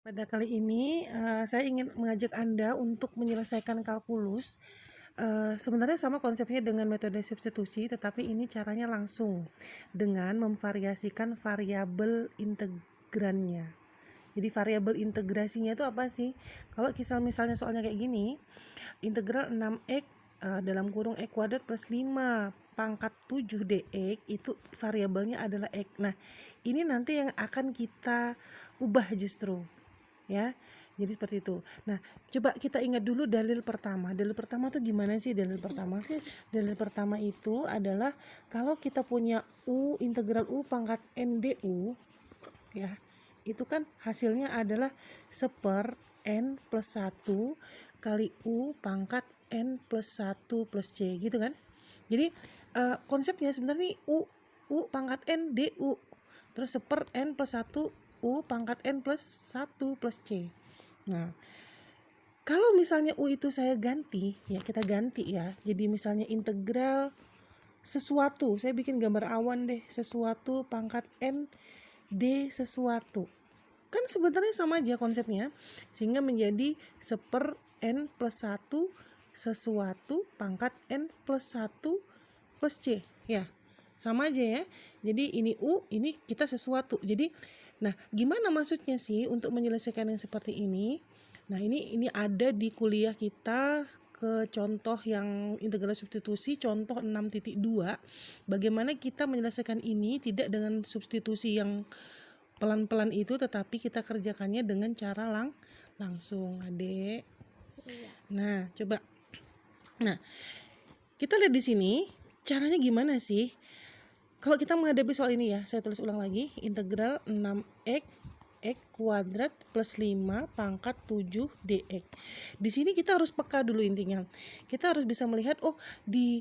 Pada kali ini, saya ingin mengajak Anda untuk menyelesaikan kalkulus. Sebenarnya sama konsepnya dengan metode substitusi, tetapi ini caranya langsung dengan memvariasikan variabel integrannya. Jadi variabel integrasinya itu apa sih? Kalau misalnya soalnya kayak gini, integral 6x dalam kurung x kuadrat plus 5 pangkat 7 dx itu variabelnya adalah x. Nah, ini nanti yang akan kita ubah justru, ya. Jadi seperti itu. Nah, coba kita ingat dulu dalil pertama. Dalil pertama tuh gimana sih dalil pertama? Dalil pertama itu adalah kalau kita punya u integral u pangkat n du, ya, itu kan hasilnya adalah seper n plus 1 kali u pangkat n plus 1 plus c, gitu kan. Jadi konsepnya sebenarnya u pangkat n du terus seper n plus 1 u pangkat n plus 1 plus c. Nah, kalau misalnya u itu saya ganti, ya kita ganti ya. Jadi misalnya integral sesuatu, saya bikin gambar awan deh, sesuatu pangkat n d sesuatu. Kan sebenarnya sama aja konsepnya, sehingga menjadi seper n plus 1 sesuatu pangkat n plus 1 plus c, ya. Sama aja ya. Jadi ini u, ini kita sesuatu. Jadi nah, gimana maksudnya sih untuk menyelesaikan yang seperti ini? Nah, ini ada di kuliah kita ke contoh yang integral substitusi contoh 6.2. Bagaimana kita menyelesaikan ini tidak dengan substitusi yang pelan-pelan itu, tetapi kita kerjakannya dengan cara langsung, Adek. Nah, coba. Nah, kita lihat di sini caranya gimana sih? Kalau kita menghadapi soal ini ya, saya tulis ulang lagi, integral 6x x kuadrat plus 5 pangkat 7 dx. Di sini kita harus peka dulu intinya. Kita harus bisa melihat, oh di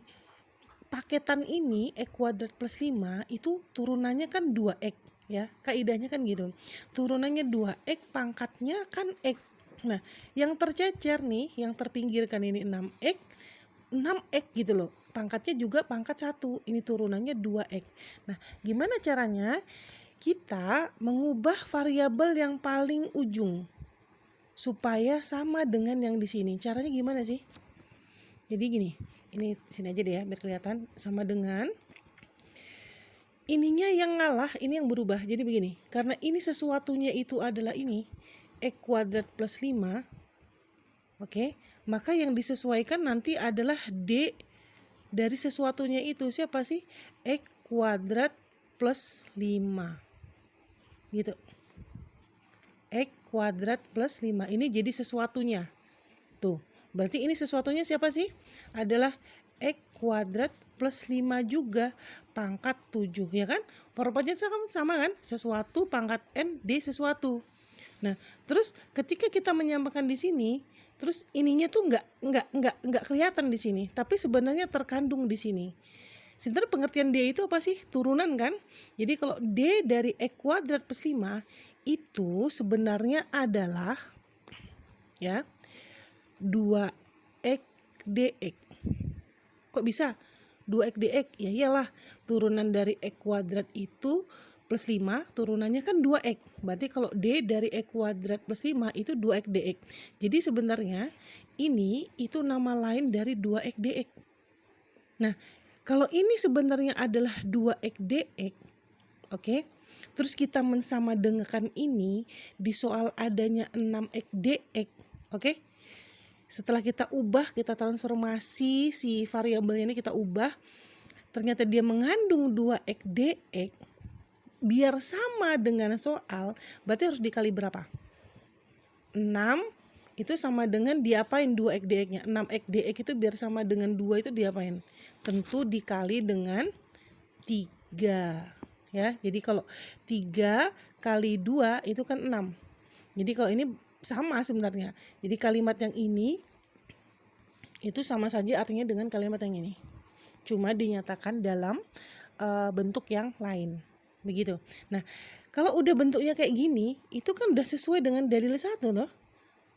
paketan ini x kuadrat plus 5 itu turunannya kan 2x, ya. Kaidahnya kan gitu. Turunannya 2x, pangkatnya kan x. Nah, yang tercecer nih, yang terpinggirkan ini 6x gitu loh. Pangkatnya juga pangkat 1, ini turunannya 2x. Nah, gimana caranya? Kita mengubah variabel yang paling ujung supaya sama dengan yang di sini. Caranya gimana sih? Jadi gini, ini sini aja deh ya biar kelihatan. Sama dengan ininya yang ngalah, ini yang berubah. Jadi begini, karena ini sesuatunya itu adalah ini x kuadrat plus 5, oke, maka yang disesuaikan nanti adalah d dari sesuatunya itu. Siapa sih? X kuadrat plus 5, gitu. X kuadrat plus 5 ini jadi sesuatunya. Tuh, berarti ini sesuatunya siapa sih? Adalah x kuadrat plus 5 juga pangkat 7, ya kan? Formatnya sama kan? Sesuatu pangkat n d sesuatu. Nah, terus ketika kita menyamakan di sini, terus ininya tuh nggak kelihatan di sini, tapi sebenarnya terkandung di sini. Sebenarnya pengertian D itu apa sih? Turunan kan? Jadi kalau D dari x kuadrat plus 5 itu sebenarnya adalah, ya, 2x dx. Kok bisa 2x dx? Ya iyalah, turunan dari x kuadrat itu plus 5, turunannya kan 2x. Berarti kalau D dari x kuadrat plus 5 itu 2x dx. Jadi sebenarnya ini itu nama lain dari 2x dx. Nah, kalau ini sebenarnya adalah 2x dx, oke? Terus kita mensamadengakan ini di soal adanya 6x dx, oke? Setelah kita ubah, kita transformasi si variabelnya ini, kita ubah, ternyata dia mengandung 2x dx. Biar sama dengan soal, berarti harus dikali berapa? 6 itu sama dengan diapain 2x dx-nya? 6x dx itu biar sama dengan 2 itu diapain? Tentu dikali dengan 3, ya. Jadi kalau 3 kali 2 itu kan 6. Jadi kalau ini sama sebenarnya. Jadi kalimat yang ini itu sama saja artinya dengan kalimat yang ini. Cuma dinyatakan dalam bentuk yang lain. Begitu. Nah, kalau udah bentuknya kayak gini, itu kan udah sesuai dengan dalil 1 toh.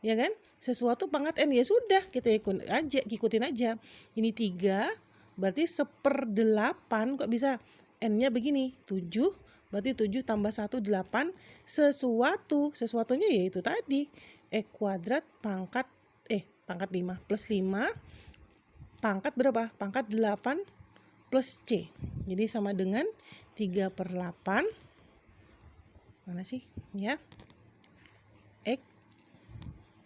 Ya kan? Sesuatu pangkat n, ya sudah kita ikutin aja. Ini 3, berarti 1/8, kok bisa n-nya begini? 7 Berarti 7 tambah 1 8. Sesuatunya yaitu tadi X kuadrat pangkat 5 plus 5 pangkat berapa? Pangkat 8 plus C. Jadi sama dengan 3/8. Mana sih? Ya. X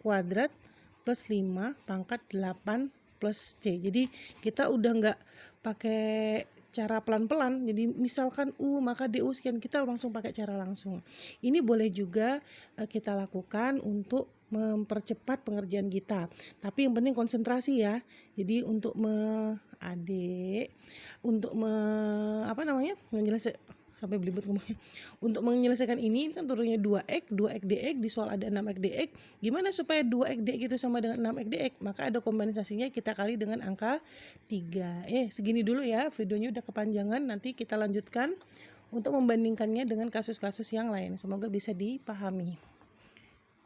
kuadrat plus 5 pangkat 8 plus C. Jadi kita udah nggak pakai cara pelan-pelan. Jadi misalkan U maka DU sekian, kita langsung pakai cara langsung. Ini boleh juga kita lakukan untuk mempercepat pengerjaan kita. Tapi yang penting konsentrasi ya. Jadi untuk sampai belibet ngomongnya. Untuk menyelesaikan ini kan turunnya 2x dx, di soal ada 6x dx. Gimana supaya 2x dx itu sama dengan 6x dx? Maka ada kompensasinya, kita kali dengan angka 3. Segini dulu ya, videonya udah kepanjangan. Nanti kita lanjutkan untuk membandingkannya dengan kasus-kasus yang lain. Semoga bisa dipahami.